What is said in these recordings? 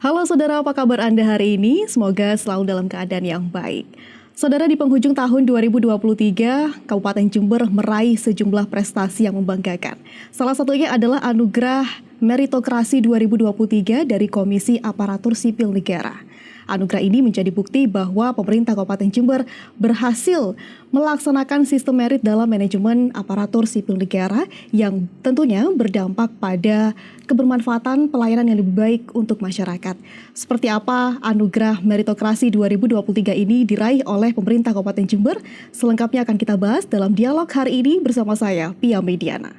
Halo saudara, apa kabar Anda hari ini? Semoga selalu dalam keadaan yang baik. Saudara, di penghujung tahun 2023, Kabupaten Jember meraih sejumlah prestasi yang membanggakan. Salah satunya adalah Anugerah Meritokrasi 2023 dari Komisi Aparatur Sipil Negara. Anugerah ini menjadi bukti bahwa pemerintah Kabupaten Jember berhasil melaksanakan sistem merit dalam manajemen aparatur sipil negara yang tentunya berdampak pada kebermanfaatan pelayanan yang lebih baik untuk masyarakat. Seperti apa Anugerah Meritokrasi 2023 ini diraih oleh pemerintah Kabupaten Jember? Selengkapnya akan kita bahas dalam dialog hari ini bersama saya, Pia Mediana.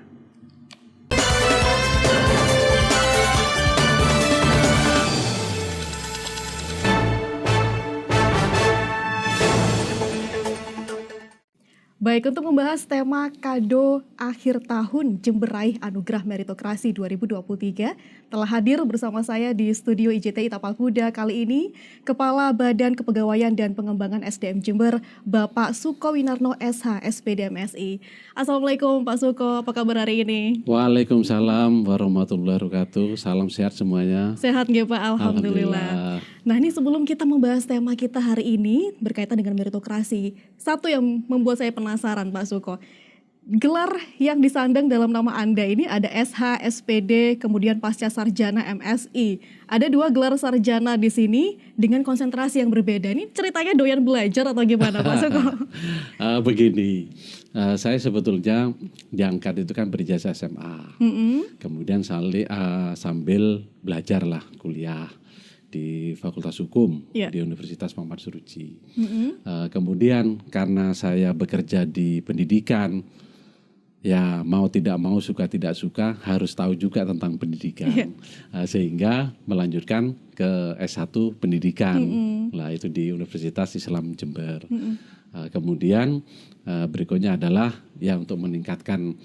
Baik, untuk membahas tema kado akhir tahun Jember Raih Anugerah Meritokrasi 2023, telah hadir bersama saya di studio IJTI Tapal Kuda kali ini Kepala Badan Kepegawaian dan Pengembangan SDM Jember, Bapak Suko Winarno SH, SPD MSI. Assalamualaikum Pak Suko, apa kabar hari ini? Waalaikumsalam warahmatullahi wabarakatuh. Salam sehat semuanya. Sehat nggih Pak? Alhamdulillah. Nah, ini sebelum kita membahas tema kita hari ini berkaitan dengan meritokrasi, satu yang membuat saya penasaran Pak Suko. Gelar yang disandang dalam nama Anda ini ada SH, SPD, kemudian Pasca Sarjana MSI. Ada 2 gelar sarjana di sini dengan konsentrasi yang berbeda. Ini ceritanya doyan belajar atau gimana Pak Suko? Begini, saya sebetulnya diangkat itu kan berijazah SMA. Kemudian sambil belajar lah kuliah di Fakultas Hukum di Universitas Muhammad Suruji. Kemudian karena saya bekerja di pendidikan, ya mau tidak mau, suka tidak suka harus tahu juga tentang pendidikan. Sehingga melanjutkan ke S1 pendidikan. Lah itu di Universitas Islam Jember. Kemudian berikutnya adalah ya untuk meningkatkan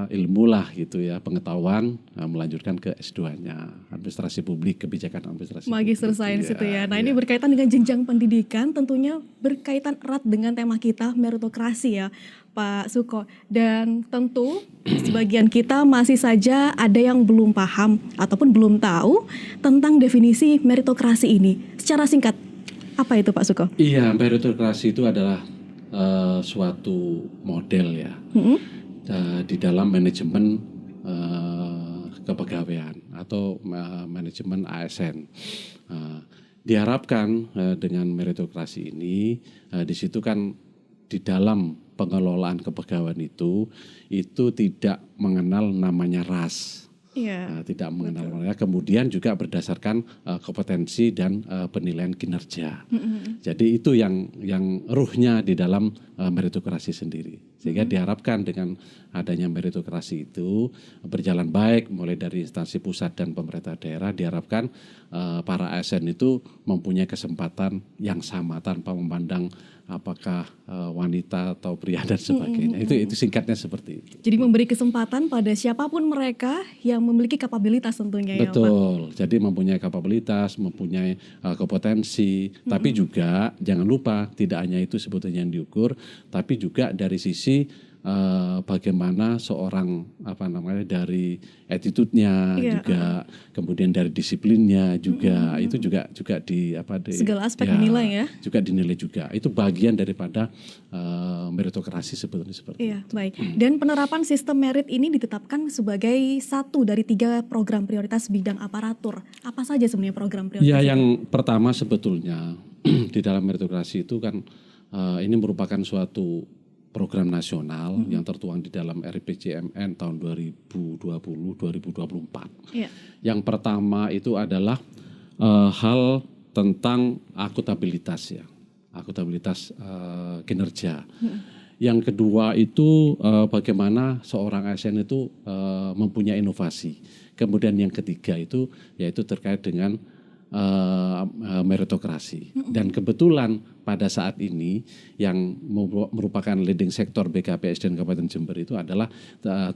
ilmu lah gitu ya, pengetahuan, melanjutkan ke S2-nya, Administrasi Publik, Kebijakan Administrasi Magister Publik. Sains itu ya. Nah, ini berkaitan dengan jenjang pendidikan, tentunya berkaitan erat dengan tema kita meritokrasi ya, Pak Suko. Dan tentu sebagian kita masih saja ada yang belum paham ataupun belum tahu tentang definisi meritokrasi ini. Secara singkat, apa itu Pak Suko? Iya, meritokrasi itu adalah suatu model ya di dalam manajemen kepegawaian atau manajemen ASN. Diharapkan dengan meritokrasi ini, di situ kan di dalam pengelolaan kepegawaian itu tidak mengenal namanya ras. Tidak mengenal mereka, kemudian juga berdasarkan kompetensi dan penilaian kinerja. Jadi itu yang ruhnya di dalam meritokrasi sendiri. Sehingga diharapkan dengan adanya meritokrasi itu berjalan baik, mulai dari instansi pusat dan pemerintah daerah, diharapkan para ASN itu mempunyai kesempatan yang sama tanpa memandang apakah wanita atau pria dan sebagainya. Itu singkatnya seperti itu. Jadi memberi kesempatan pada siapapun mereka yang memiliki kapabilitas tentunya. Betul. Ya Pak? Jadi mempunyai kapabilitas, mempunyai kompetensi, tapi juga jangan lupa tidak hanya itu sebetulnya yang diukur, tapi juga dari sisi bagaimana seorang dari attitude-nya juga, kemudian dari disiplinnya juga, itu juga di segala aspek dinilai ya. Juga dinilai juga. Itu bagian daripada meritokrasi sebetulnya seperti itu. Baik. Dan penerapan sistem merit ini ditetapkan sebagai satu dari 3 program prioritas bidang aparatur. Apa saja sebenarnya program prioritas? Ya, yang pertama sebetulnya di dalam meritokrasi itu kan ini merupakan suatu program nasional yang tertuang di dalam RPJMN tahun 2020-2024. Yang pertama itu adalah hal tentang akuntabilitas ya, akuntabilitas kinerja. Yang kedua itu bagaimana seorang ASN itu mempunyai inovasi. Kemudian yang ketiga itu yaitu terkait dengan meritokrasi. Dan kebetulan pada saat ini yang merupakan leading sektor BKPSDM Kabupaten Jember itu adalah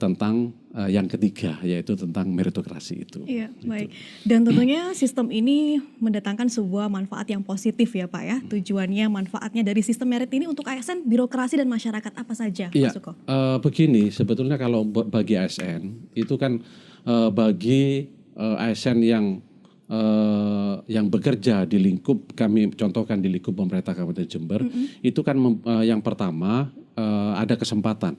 tentang yang ketiga, yaitu tentang meritokrasi itu. Iya, baik. Dan tentunya sistem ini mendatangkan sebuah manfaat yang positif ya Pak ya. Tujuannya, manfaatnya dari sistem merit ini untuk ASN, birokrasi dan masyarakat apa saja Pak Suko? Begini, sebetulnya kalau bagi ASN itu kan bagi ASN yang bekerja di lingkup, kami contohkan di lingkup pemerintah Kabupaten Jember, itu kan yang pertama ada kesempatan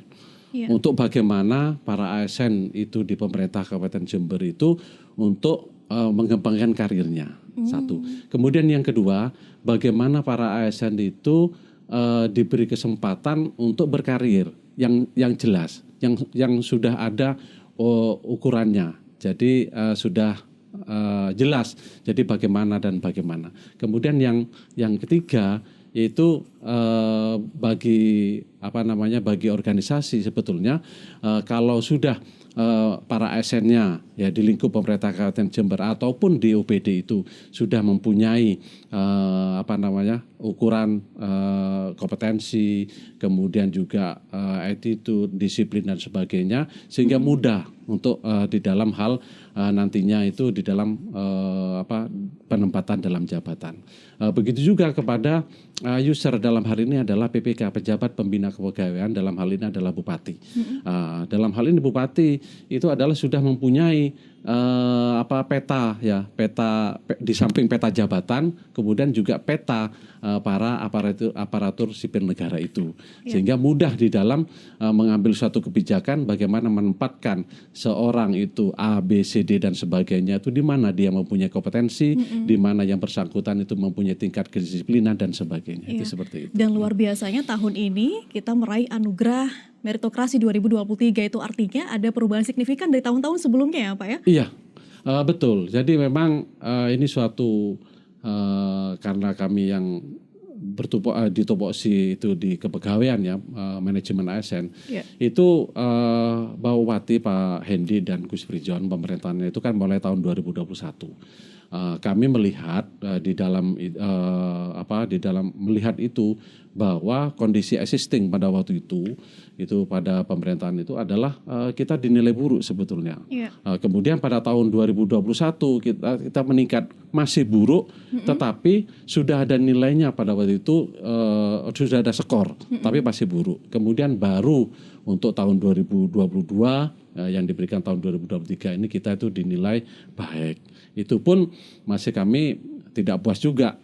untuk bagaimana para ASN itu di pemerintah Kabupaten Jember itu untuk mengembangkan karirnya. Satu. Kemudian yang kedua, bagaimana para ASN itu diberi kesempatan untuk berkarir yang jelas, yang sudah ada ukurannya. Jadi sudah jelas. Jadi bagaimana dan bagaimana. Kemudian yang ketiga yaitu bagi organisasi sebetulnya kalau sudah para ASN-nya ya di lingkup pemerintah Kabupaten Jember ataupun di OPD itu sudah mempunyai ukuran kompetensi, kemudian juga attitude, disiplin dan sebagainya, sehingga mudah untuk di dalam hal nantinya itu di dalam penempatan dalam jabatan. Begitu juga kepada user, dalam hal ini adalah PPK, pejabat pembina kepegawaian, dalam hal ini adalah bupati. Dalam hal ini bupati itu adalah sudah mempunyai peta di samping peta jabatan, kemudian juga peta para aparatur sipil negara itu, sehingga mudah di dalam mengambil suatu kebijakan bagaimana menempatkan seorang itu A, B, C, D dan sebagainya itu di mana dia mempunyai kompetensi, di mana yang bersangkutan itu mempunyai tingkat kedisiplinan dan sebagainya. Itu seperti itu. Dan luar biasanya tahun ini kita meraih anugerah meritokrasi 2023, itu artinya ada perubahan signifikan dari tahun-tahun sebelumnya ya Pak ya? Iya, betul. Jadi memang ini suatu karena kami yang ditopoksi itu di kepegawaian ya, manajemen ASN, itu Mbak Wati, Pak Hendy dan Gus Frijon pemerintahannya itu kan mulai tahun 2021. Kami melihat di dalam melihat itu bahwa kondisi existing pada waktu itu pada pemerintahan itu adalah kita dinilai buruk sebetulnya. Kemudian pada tahun 2021 kita meningkat, masih buruk, tetapi sudah ada nilainya pada waktu itu, sudah ada skor, tapi masih buruk. Kemudian baru untuk tahun 2022 yang diberikan tahun 2023 ini kita itu dinilai baik. Itu pun masih kami tidak puas juga.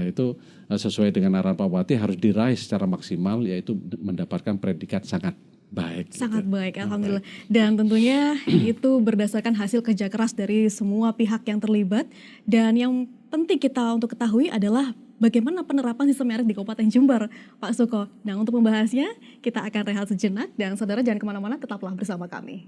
Itu sesuai dengan arahan Pak Wati harus diraih secara maksimal, yaitu mendapatkan predikat sangat baik. Sangat baik, alhamdulillah. Dan tentunya itu berdasarkan hasil kerja keras dari semua pihak yang terlibat. Dan yang penting kita untuk ketahui adalah bagaimana penerapan sistem merit di Kabupaten Jember, Pak Suko. Nah, untuk membahasnya kita akan rehat sejenak dan saudara jangan kemana-mana, tetaplah bersama kami.